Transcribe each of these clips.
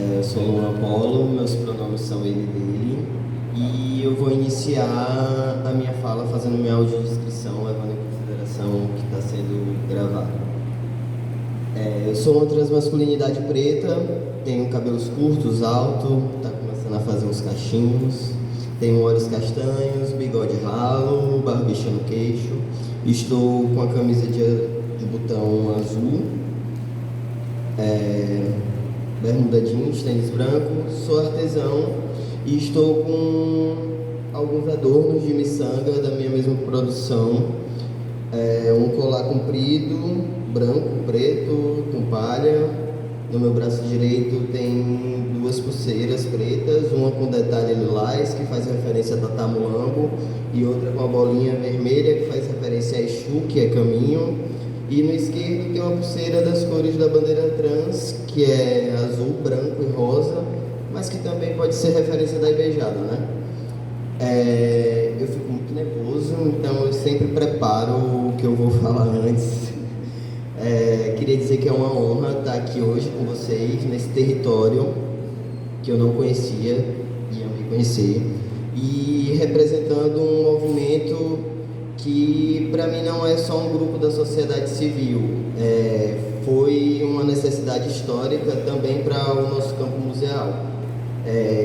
Eu sou Luan Apolo, meus pronomes são ele e dele, e eu vou iniciar a minha fala fazendo minha audiodescrição, levando em consideração o que está sendo gravado. Eu sou uma transmasculinidade preta, tenho cabelos curtos, alto, está começando a fazer uns cachinhos, tenho olhos castanhos, bigode ralo, barbicha no queixo, estou com a camisa de botão azul, bermuda jeans, tênis branco, sou artesão e estou com alguns adornos de miçanga da minha mesma produção, um colar comprido, branco, preto, com palha. No meu braço direito tem duas pulseiras pretas, uma com detalhe lilás, que faz referência a Tata Mulambo, e outra com a bolinha vermelha, que faz referência a Exu, que é caminho. E no esquerdo tem uma pulseira das cores da bandeira trans, que é azul, branco e rosa, mas que também pode ser referência da Ibejada, né? Eu fico muito nervoso, então eu sempre preparo o que eu vou falar antes. Queria dizer que é uma honra estar aqui hoje com vocês, nesse território que eu não conhecia e amei conhecer, e representando um movimento que para mim não é só um grupo da sociedade civil, foi uma necessidade histórica também para o nosso campo museal.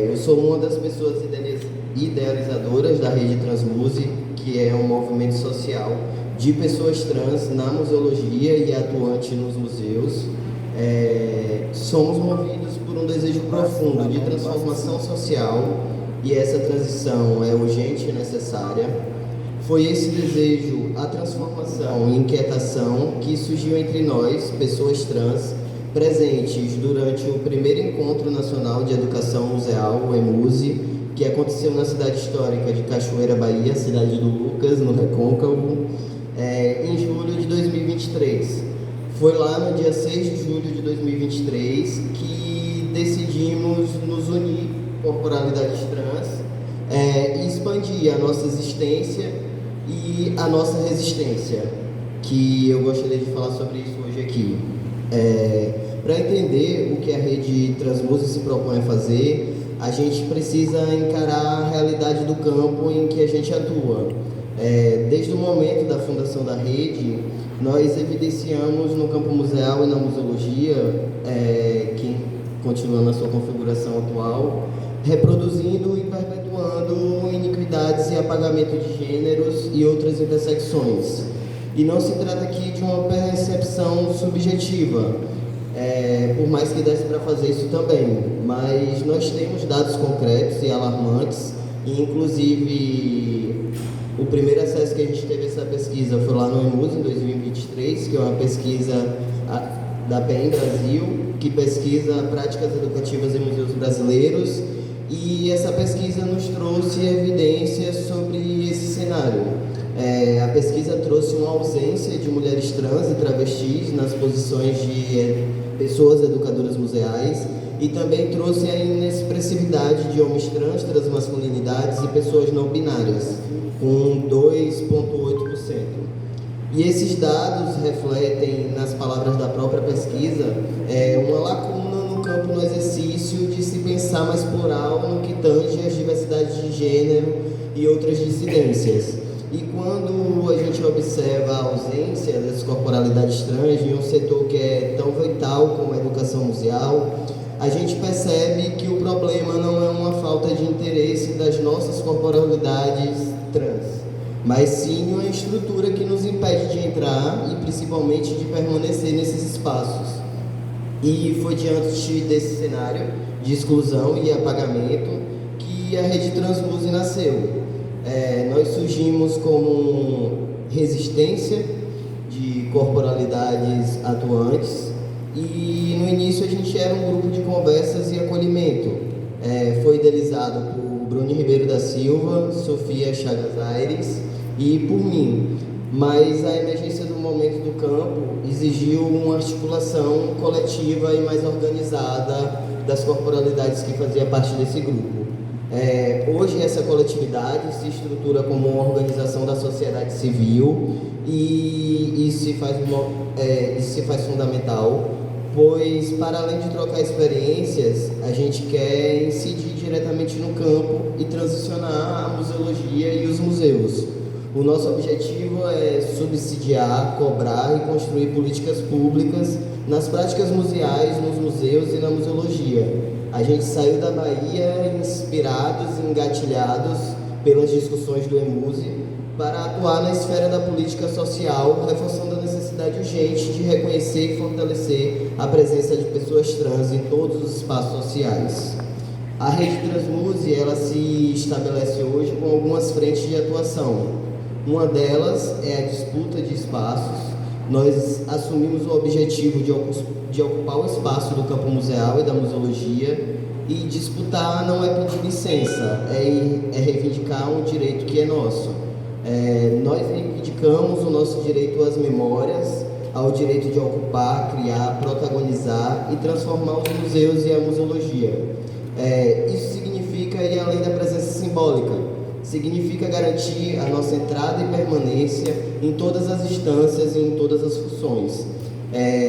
Eu sou uma das pessoas idealizadoras da Rede Transmuse, que é um movimento social de pessoas trans na museologia e atuante nos museus. Somos movidos por um desejo profundo de transformação social, e essa transição é urgente e necessária. Foi esse desejo, a transformação e inquietação que surgiu entre nós, pessoas trans, presentes durante o primeiro Encontro Nacional de Educação Museal, o EMUSE, que aconteceu na cidade histórica de Cachoeira, Bahia, cidade do Lucas, no Recôncavo, em julho de 2023. Foi lá no dia 6 de julho de 2023 que decidimos nos unir, corporalidades trans, e expandir a nossa existência e a nossa resistência, que eu gostaria de falar sobre isso hoje aqui. Para entender o que a Rede Transmuse se propõe a fazer, a gente precisa encarar a realidade do campo em que a gente atua. Desde o momento da fundação da rede, nós evidenciamos no campo museal e na museologia, que continua na sua configuração atual, reproduzindo e perpetuando iniquidades e apagamento de gêneros e outras intersecções. E não se trata aqui de uma percepção subjetiva, por mais que desse para fazer isso também, mas nós temos dados concretos e alarmantes, e inclusive o primeiro acesso que a gente teve a essa pesquisa foi lá no EMUS em 2023, que é uma pesquisa da PEN Brasil, que pesquisa práticas educativas em museus brasileiros, e essa pesquisa nos trouxe evidências sobre esse cenário. A pesquisa trouxe uma ausência de mulheres trans e travestis nas posições de pessoas educadoras museais, e também trouxe a inexpressividade de homens trans, transmasculinidades e pessoas não binárias, com 2,8%. E esses dados refletem, nas palavras da própria pesquisa, uma lacuna no campo no exercício de se pensar mais plural no que tange as diversidades de gênero e outras dissidências. E quando a gente observa a ausência das corporalidades trans em um setor que é tão vital como a educação museal, a gente percebe que o problema não é uma falta de interesse das nossas corporalidades trans, mas sim uma estrutura que nos impede de entrar e principalmente de permanecer nesses espaços. E foi diante desse cenário de exclusão e apagamento que a Rede Transmuse nasceu. Nós surgimos como resistência de corporalidades atuantes, e no início a gente era um grupo de conversas e acolhimento. Foi idealizado por Bruno Ribeiro da Silva, Sofia Chagas Aires e por mim, mas a emergência do momento do campo exigiu uma articulação coletiva e mais organizada das corporalidades que faziam parte desse grupo. Hoje essa coletividade se estrutura como uma organização da sociedade civil, e isso se faz fundamental, pois, para além de trocar experiências, a gente quer incidir diretamente no campo e transicionar a museologia e os museus. O nosso objetivo é subsidiar, cobrar e construir políticas públicas nas práticas museais, nos museus e na museologia. A gente saiu da Bahia inspirados e engatilhados pelas discussões do EMUSE para atuar na esfera da política social, reforçando a necessidade urgente de reconhecer e fortalecer a presença de pessoas trans em todos os espaços sociais. A Rede Transmuse, ela se estabelece hoje com algumas frentes de atuação. Uma delas é a disputa de espaços. Nós assumimos o objetivo de ocupar o espaço do campo museal e da museologia, e disputar não é pedir licença, é reivindicar um direito que é nosso. Nós reivindicamos o nosso direito às memórias, ao direito de ocupar, criar, protagonizar e transformar os museus e a museologia. Isso significa ir além da presença simbólica, significa garantir a nossa entrada e permanência em todas as instâncias e em todas as funções.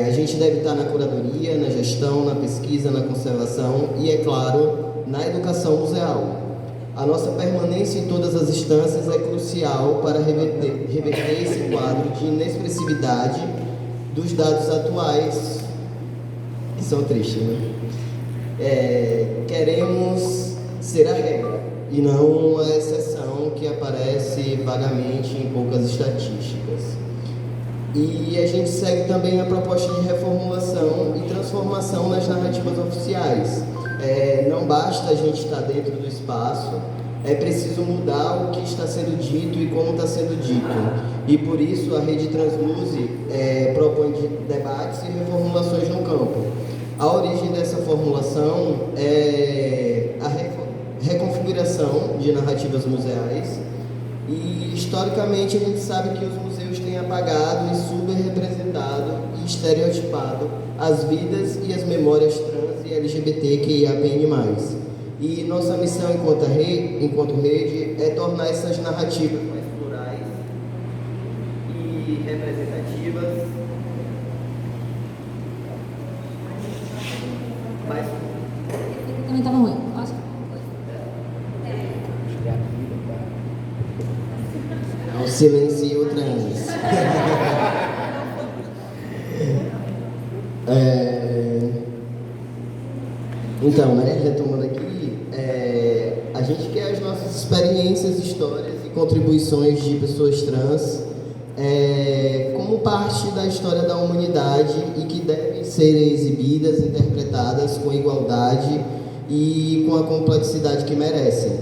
A gente deve estar na curadoria, na gestão, na pesquisa, na conservação e, é claro, na educação museal. A nossa permanência em todas as instâncias é crucial para reverter esse quadro de inexpressividade dos dados atuais, que são tristes, né? Queremos ser a regra e não a exceção que aparece vagamente em poucas estatísticas. E a gente segue também a proposta de reformulação e transformação nas narrativas oficiais. Não basta a gente estar dentro do espaço, é preciso mudar o que está sendo dito e como está sendo dito. E por isso a Rede Transmuse propõe debates e reformulações no campo. A origem dessa formulação é a reconfiguração de narrativas museais. E, historicamente, a gente sabe que os museus têm apagado e subrepresentado e estereotipado as vidas e as memórias trans e LGBTQIAPN+. E nossa missão enquanto rede é tornar essas narrativas mais plurais e representativas, mais... Também estava ruim. Não silencie o trans. Então, né, retomando aqui, a gente quer as nossas experiências, histórias e contribuições de pessoas trans como parte da história da humanidade e que devem ser exibidas, interpretadas com igualdade e com a complexidade que merecem.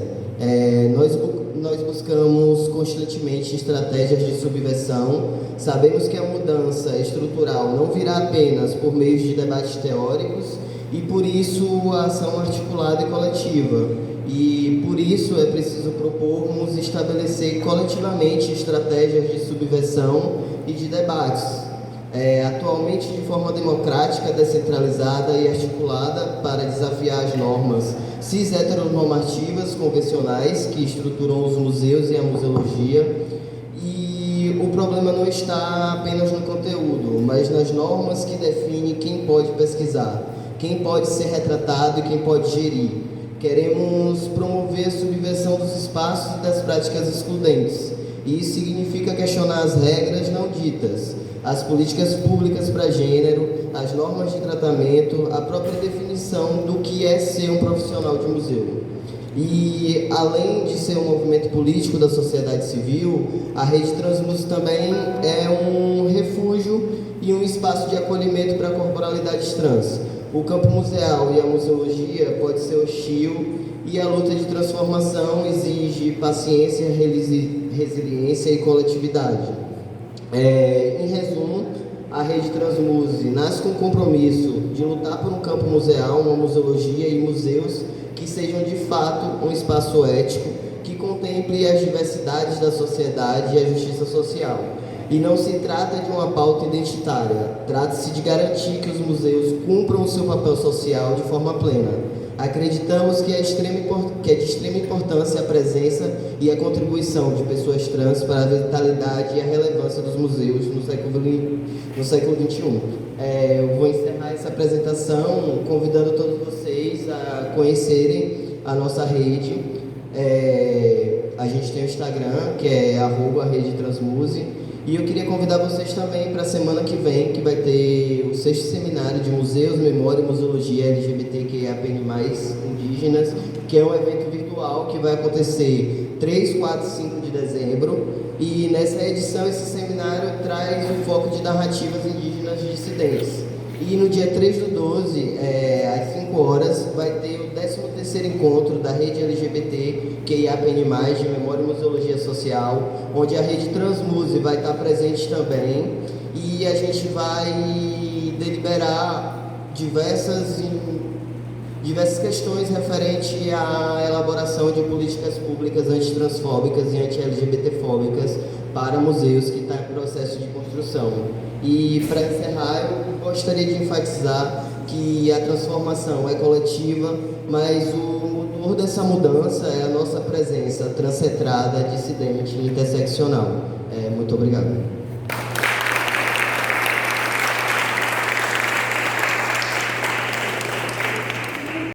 Nós buscamos constantemente estratégias de subversão. Sabemos que a mudança estrutural não virá apenas por meio de debates teóricos e, por isso, a ação articulada e coletiva. E, por isso, é preciso propormos estabelecer coletivamente estratégias de subversão e de debates. Atualmente, de forma democrática, descentralizada e articulada para desafiar as normas cis-heteronormativas convencionais que estruturam os museus e a museologia. E o problema não está apenas no conteúdo, mas nas normas que definem quem pode pesquisar, quem pode ser retratado e quem pode gerir. Queremos promover a subversão dos espaços e das práticas excludentes. E isso significa questionar as regras não ditas, as políticas públicas para gênero, as normas de tratamento, a própria definição do que é ser um profissional de museu. E, além de ser um movimento político da sociedade civil, a Rede Transmuse também é um refúgio e um espaço de acolhimento para corporalidades trans. O campo museal e a museologia pode ser hostil e a luta de transformação exige paciência, resiliência e coletividade. Em resumo, a Rede Transmuse nasce com o compromisso de lutar por um campo museal, uma museologia e museus que sejam de fato um espaço ético, que contemple as diversidades da sociedade e a justiça social. E não se trata de uma pauta identitária, trata-se de garantir que os museus cumpram o seu papel social de forma plena. Acreditamos que é de extrema importância a presença e a contribuição de pessoas trans para a vitalidade e a relevância dos museus no século XXI. Eu vou encerrar essa apresentação, convidando todos vocês a conhecerem a nossa rede. A gente tem o Instagram, que é @redetransmuse, e eu queria convidar vocês também para a semana que vem, que vai ter o 6º seminário de Museus, Memória e Museologia LGBTQIAPN+, indígenas, que é um evento virtual que vai acontecer 3, 4 e 5 de dezembro, e nessa edição esse seminário traz o foco de narrativas indígenas dissidentes. E no dia 3/12, às 5 horas, vai ter o 13º encontro da Rede LGBTQIAPN+, de Memória e Museologia Social, onde a Rede Transmuse vai estar presente também, e a gente vai deliberar diversas questões referentes à elaboração de políticas públicas antitransfóbicas e anti-LGBTfóbicas para museus que está em processo de construção. E para encerrar, eu gostaria de enfatizar que a transformação é coletiva, mas o motor dessa mudança é a nossa presença transcentrada, dissidente e interseccional. Muito obrigado.